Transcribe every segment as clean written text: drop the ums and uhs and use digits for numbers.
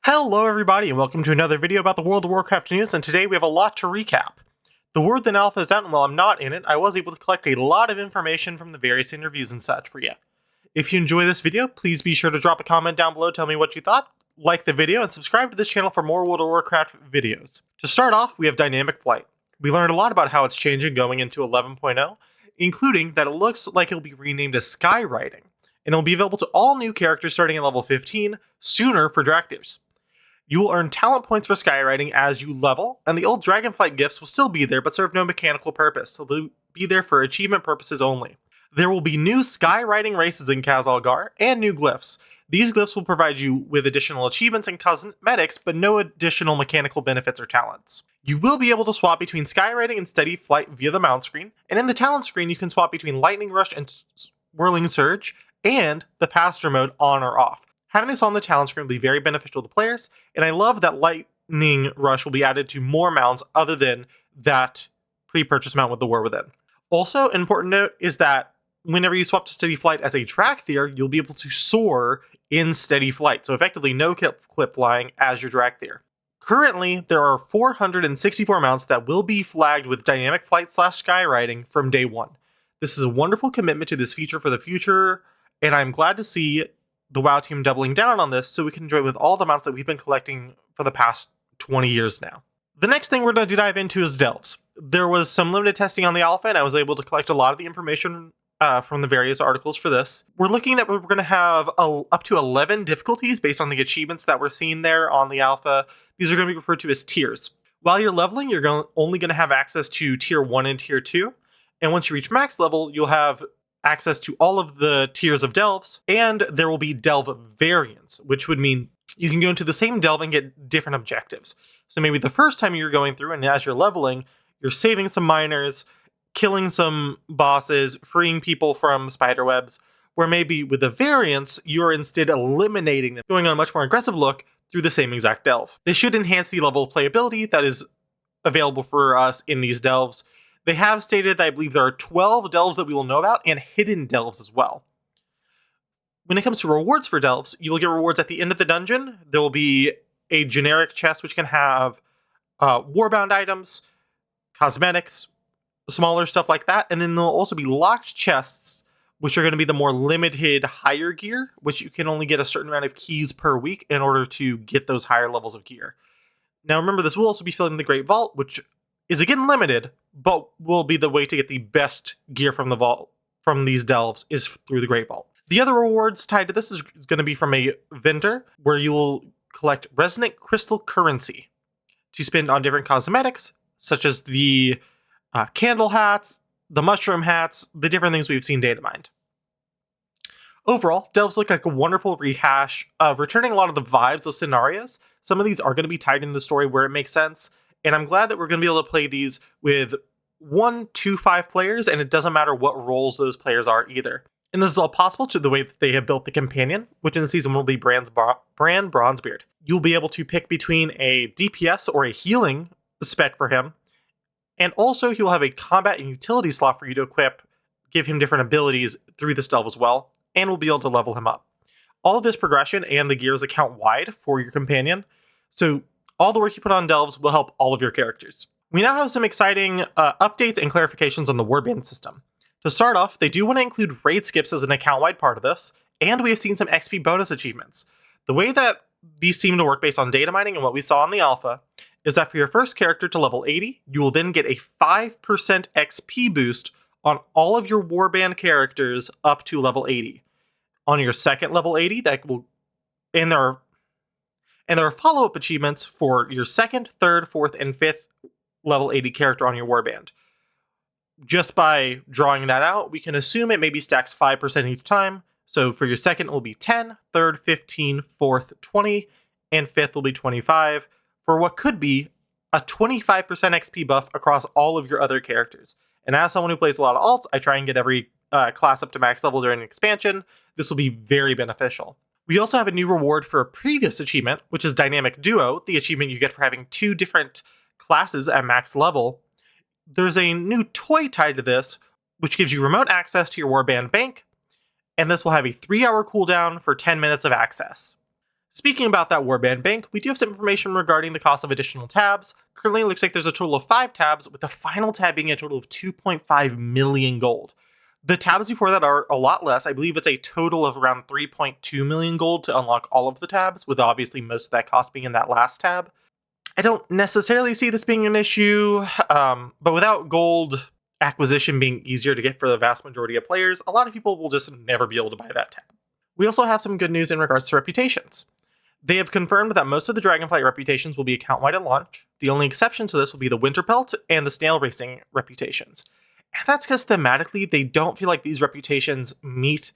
Hello everybody and welcome to another video about the World of Warcraft news, and today we have a lot to recap. The word that alpha is out, and while I'm not in it, I was able to collect a lot of information from the various interviews and such for you. If you enjoy this video, please be sure to drop a comment down below, tell me what you thought, like the video, and subscribe to this channel for more World of Warcraft videos. To start off, we have Dynamic Flight. We learned a lot about how it's changing going into 11.0, including that it looks like it'll be renamed as Skywriting, and it'll be available to all new characters starting at level 15, sooner for Dracthyrs. You will earn talent points for skywriting as you level, and the old Dragonflight gifts will still be there but serve no mechanical purpose, so they'll be there for achievement purposes only. There will be new skywriting races in Khazalgar and new glyphs. These glyphs will provide you with additional achievements and cosmetics, but no additional mechanical benefits or talents. You will be able to swap between skywriting and steady flight via the mount screen, and in the talent screen you can swap between Lightning Rush and Swirling Surge, and the Pastor mode on or off. Having this on the talent screen will be very beneficial to players, and I love that Lightning Rush will be added to more mounts other than that pre-purchase mount with the War Within. Also, an important note is that whenever you swap to Steady Flight as a Dracthyr, you'll be able to soar in Steady Flight, so effectively no clip flying as your Dracthyr. Currently, there are 464 mounts that will be flagged with Dynamic Flight / Skywriting from day one. This is a wonderful commitment to this feature for the future, and I'm glad to see the WoW team doubling down on this so we can enjoy with all the mounts that we've been collecting for the past 20 years now. The next thing we're going to dive into is delves. There was some limited testing on the alpha, and I was able to collect a lot of the information from the various articles for this. We're looking that we're going to have up to 11 difficulties based on the achievements that we're seeing there on the alpha. These are going to be referred to as tiers. While you're leveling, you're only going to have access to tier 1 and tier 2, and once you reach max level, you'll have access to all of the tiers of delves, and there will be delve variants, which would mean you can go into the same delve and get different objectives. So maybe the first time you're going through, and as you're leveling, you're saving some miners, killing some bosses, freeing people from spiderwebs, where maybe with the variants, you're instead eliminating them, going on a much more aggressive look through the same exact delve. This should enhance the level of playability that is available for us in these delves. They have stated that I believe there are 12 delves that we will know about, and hidden delves as well. When it comes to rewards for delves, you will get rewards at the end of the dungeon. There will be a generic chest which can have Warbound items, cosmetics, smaller stuff like that, and then there will also be locked chests, which are going to be the more limited higher gear, which you can only get a certain amount of keys per week in order to get those higher levels of gear. Now remember, this will also be filling the Great Vault, which is again limited, but will be the way to get the best gear from the vault from these delves is through the Great Vault. The other rewards tied to this is going to be from a vendor where you will collect resonant crystal currency to spend on different cosmetics, such as the candle hats, the mushroom hats, the different things we've seen data mined. Overall, delves look like a wonderful rehash of returning a lot of the vibes of scenarios. Some of these are going to be tied into the story where it makes sense, and I'm glad that we're going to be able to play these with 1 to 5 players, and it doesn't matter what roles those players are either. And this is all possible to the way that they have built the companion, which in Season 1 will be Bran Bronzebeard. You'll be able to pick between a DPS or a healing spec for him, and also he will have a combat and utility slot for you to equip, give him different abilities through this delve as well, and we'll be able to level him up. All of this progression and the gears account wide for your companion, so all the work you put on delves will help all of your characters. We now have some exciting updates and clarifications on the Warband system. To start off, they do want to include raid skips as an account-wide part of this, and we have seen some XP bonus achievements. The way that these seem to work based on data mining and what we saw in the alpha is that for your first character to level 80, you will then get a 5% XP boost on all of your Warband characters up to level 80. On your second level 80, that will, and there are follow-up achievements for your second, third, fourth, and fifth level 80 character on your Warband. Just by drawing that out, we can assume it maybe stacks 5% each time. So for your second, it will be 10, third, 15, fourth, 20, and fifth will be 25, for what could be a 25% XP buff across all of your other characters. And as someone who plays a lot of alts, I try and get every class up to max level during an expansion. This will be very beneficial. We also have a new reward for a previous achievement, which is Dynamic Duo, the achievement you get for having 2 different classes at max level. There's a new toy tied to this, which gives you remote access to your Warband bank, and this will have a 3-hour cooldown for 10 minutes of access. Speaking about that Warband bank, we do have some information regarding the cost of additional tabs. Currently, it looks like there's a total of 5 tabs, with the final tab being a total of 2.5 million gold. The tabs before that are a lot less. I believe it's a total of around 3.2 million gold to unlock all of the tabs, with obviously most of that cost being in that last tab. I don't necessarily see this being an issue, but without gold acquisition being easier to get for the vast majority of players, a lot of people will just never be able to buy that tab. We also have some good news in regards to reputations. They have confirmed that most of the Dragonflight reputations will be account-wide at launch. The only exception to this will be the Winterpelt and the Snail Racing reputations. And that's because thematically, they don't feel like these reputations meet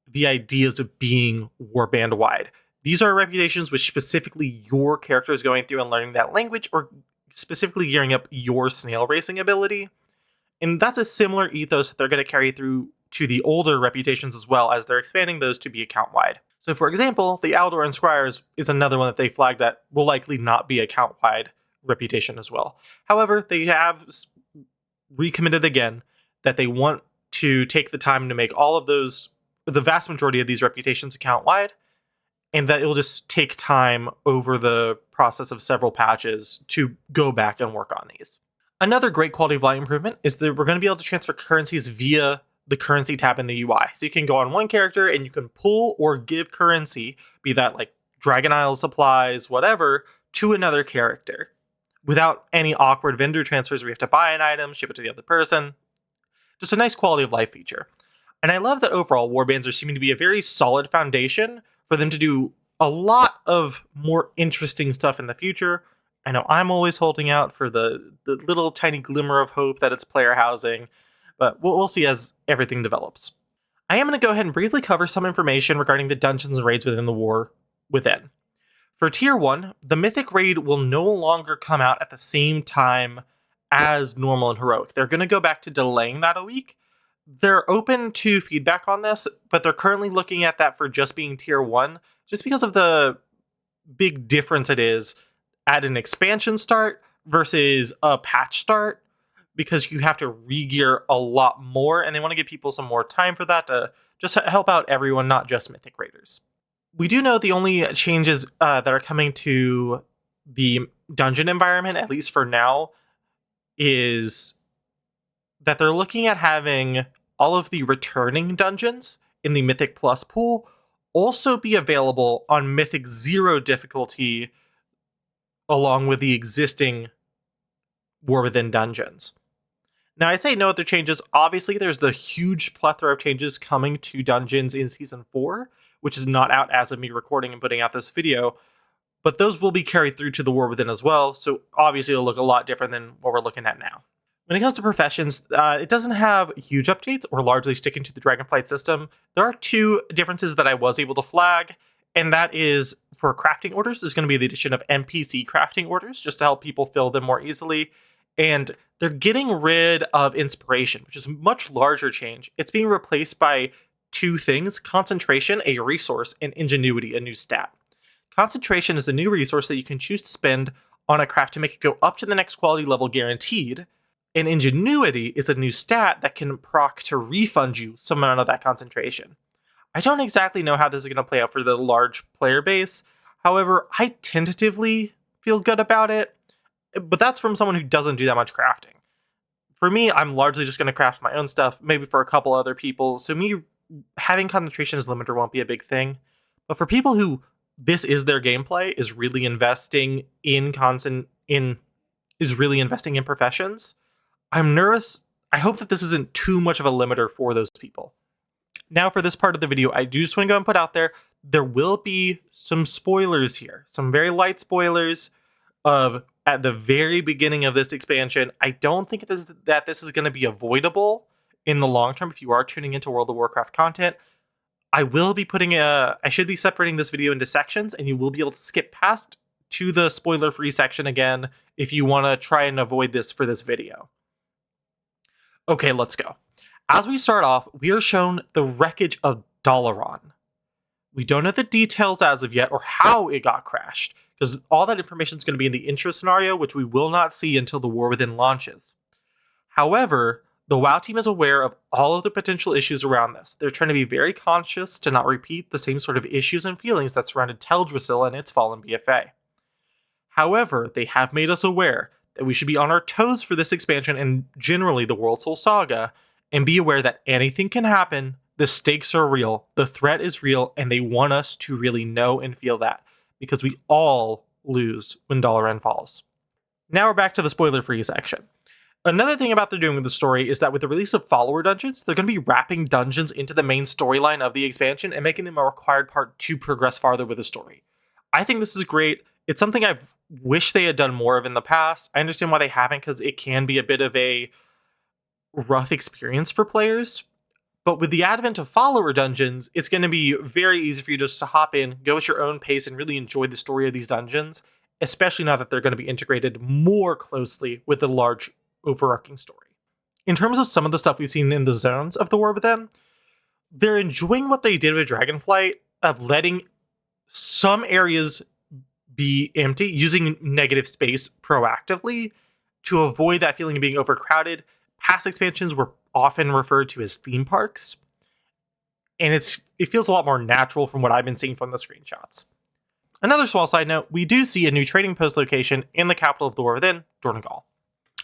the ideas of being Warband-wide. These are reputations which specifically your character is going through and learning that language, or specifically gearing up your snail racing ability. And that's a similar ethos that they're going to carry through to the older reputations as well, as they're expanding those to be account-wide. So for example, the Aldor and Scryers is another one that they flagged that will likely not be account-wide reputation as well. However, they have recommitted again that they want to take the time to make all of those, the vast majority of these reputations account-wide, and that it'll just take time over the process of several patches to go back and work on these. Another great quality of life improvement is that we're going to be able to transfer currencies via the currency tab in the UI. So you can go on one character and you can pull or give currency, be that like Dragon Isle supplies, whatever, to another character without any awkward vendor transfers where you have to buy an item, ship it to the other person. Just a nice quality of life feature. And I love that overall Warbands are seeming to be a very solid foundation for them to do a lot of more interesting stuff in the future. I know I'm always holding out for the little tiny glimmer of hope that it's player housing, but we'll see as everything develops. I am going to go ahead and briefly cover some information regarding the dungeons and raids within the War Within. For Tier 1, the Mythic Raid will no longer come out at the same time as Normal and Heroic. They're going to go back to delaying that a week. They're open to feedback on this, but they're currently looking at that for just being Tier 1, just because of the big difference it is at an expansion start versus a patch start, because you have to re-gear a lot more, and they want to give people some more time for that to just help out everyone, not just Mythic Raiders. We do know the only changes that are coming to the dungeon environment, at least for now, is that they're looking at having all of the returning dungeons in the Mythic Plus pool also be available on Mythic 0 difficulty along with the existing War Within dungeons. Now, I say no other changes. Obviously, there's the huge plethora of changes coming to dungeons in Season 4, which is not out as of me recording and putting out this video, but those will be carried through to the War Within as well, so obviously it'll look a lot different than what we're looking at now. When it comes to professions, it doesn't have huge updates or largely sticking to the Dragonflight system. There are two differences that I was able to flag, and that is for crafting orders, there's going to be the addition of NPC crafting orders just to help people fill them more easily. And they're getting rid of inspiration, which is a much larger change. It's being replaced by two things: concentration, a resource, and ingenuity, a new stat. Concentration is a new resource that you can choose to spend on a craft to make it go up to the next quality level guaranteed. And ingenuity is a new stat that can proc to refund you some amount of that concentration. I don't exactly know how this is going to play out for the large player base. However, I tentatively feel good about it, but that's from someone who doesn't do that much crafting. For me, I'm largely just going to craft my own stuff, maybe for a couple other people. So me having concentration as limiter won't be a big thing. But for people who this is their gameplay, is really investing in professions, I'm nervous. I hope that this isn't too much of a limiter for those people. Now for this part of the video, I do just want to go and put out there will be some spoilers here. Some very light spoilers of at the very beginning of this expansion. I don't think that this is going to be avoidable in the long term if you are tuning into World of Warcraft content. I should be separating this video into sections, and you will be able to skip past to the spoiler-free section again if you want to try and avoid this for this video. Okay, let's go. As we start off, we are shown the wreckage of Dalaran. We don't know the details as of yet or how it got crashed, because all that information is going to be in the intro scenario, which we will not see until the War Within launches. However, The WoW team is aware of all of the potential issues around this. They're trying to be very conscious to not repeat the same sort of issues and feelings that surrounded Teldrassil and its fallen BFA. However, they have made us aware that we should be on our toes for this expansion and generally the World Soul Saga, and be aware that anything can happen, the stakes are real, the threat is real, and they want us to really know and feel that, because we all lose when Dalaran falls. Now we're back to the spoiler-free section. Another thing about they're doing with the story is that with the release of follower dungeons, they're going to be wrapping dungeons into the main storyline of the expansion and making them a required part to progress farther with the story. I think this is great. It's something I've wished they had done more of in the past. I understand why they haven't, because it can be a bit of a rough experience for players. But with the advent of follower dungeons, it's going to be very easy for you just to hop in, go at your own pace, and really enjoy the story of these dungeons, especially now that they're going to be integrated more closely with the large overarching story. In terms of some of the stuff we've seen in the zones of the War Within, they're enjoying what they did with Dragonflight of letting some areas be empty, using negative space proactively to avoid that feeling of being overcrowded. Past expansions were often referred to as theme parks, and it feels a lot more natural from what I've been seeing from the screenshots. Another small side note, we do see a new trading post location in the capital of the War Within, Dorngal.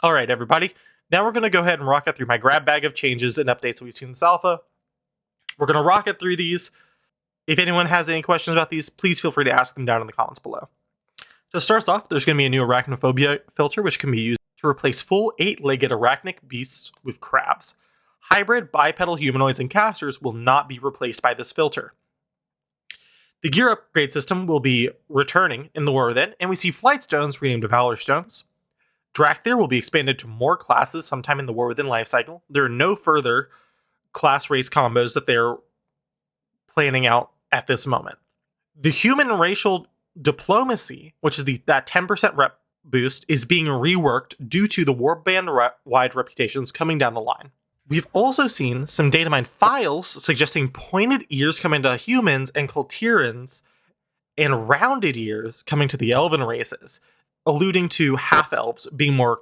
Alright everybody, now we're going to go ahead and rocket through my grab bag of changes and updates that we've seen in this alpha. We're going to rocket through these. If anyone has any questions about these, please feel free to ask them down in the comments below. To start off, there's going to be a new arachnophobia filter which can be used to replace full 8-legged arachnic beasts with crabs. Hybrid, bipedal humanoids, and casters will not be replaced by this filter. The gear upgrade system will be returning in the War Within, and we see Flight Stones renamed to Valor Stones. Drakthir will be expanded to more classes sometime in the War Within lifecycle. There are no further class race combos that they're planning out at this moment. The human racial diplomacy, which is that 10% rep boost, is being reworked due to the Warband-wide reputations coming down the line. We've also seen some datamine files suggesting pointed ears coming to humans and Kultirans, and rounded ears coming to the elven races, alluding to half-elves being more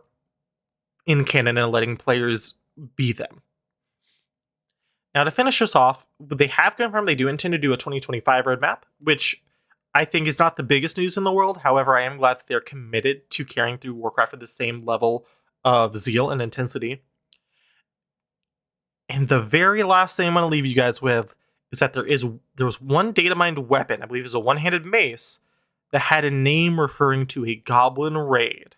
in canon and letting players be them. Now to finish us off, they have confirmed they do intend to do a 2025 roadmap, which I think is not the biggest news in the world. However, I am glad that they're committed to carrying through Warcraft at the same level of zeal and intensity. And the very last thing I'm going to leave you guys with is that there was one data mined weapon, I believe it was a one-handed mace, that had a name referring to a goblin raid.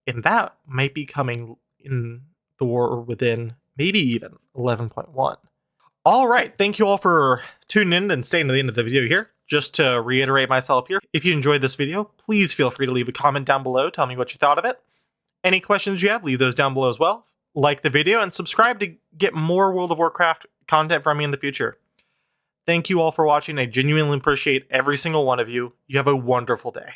And that might be coming in the War Within, maybe even 11.1. Alright, thank you all for tuning in and staying to the end of the video here. Just to reiterate myself here, if you enjoyed this video, please feel free to leave a comment down below, tell me what you thought of it. Any questions you have, leave those down below as well. Like the video and subscribe to get more World of Warcraft content from me in the future. Thank you all for watching. I genuinely appreciate every single one of you. You have a wonderful day.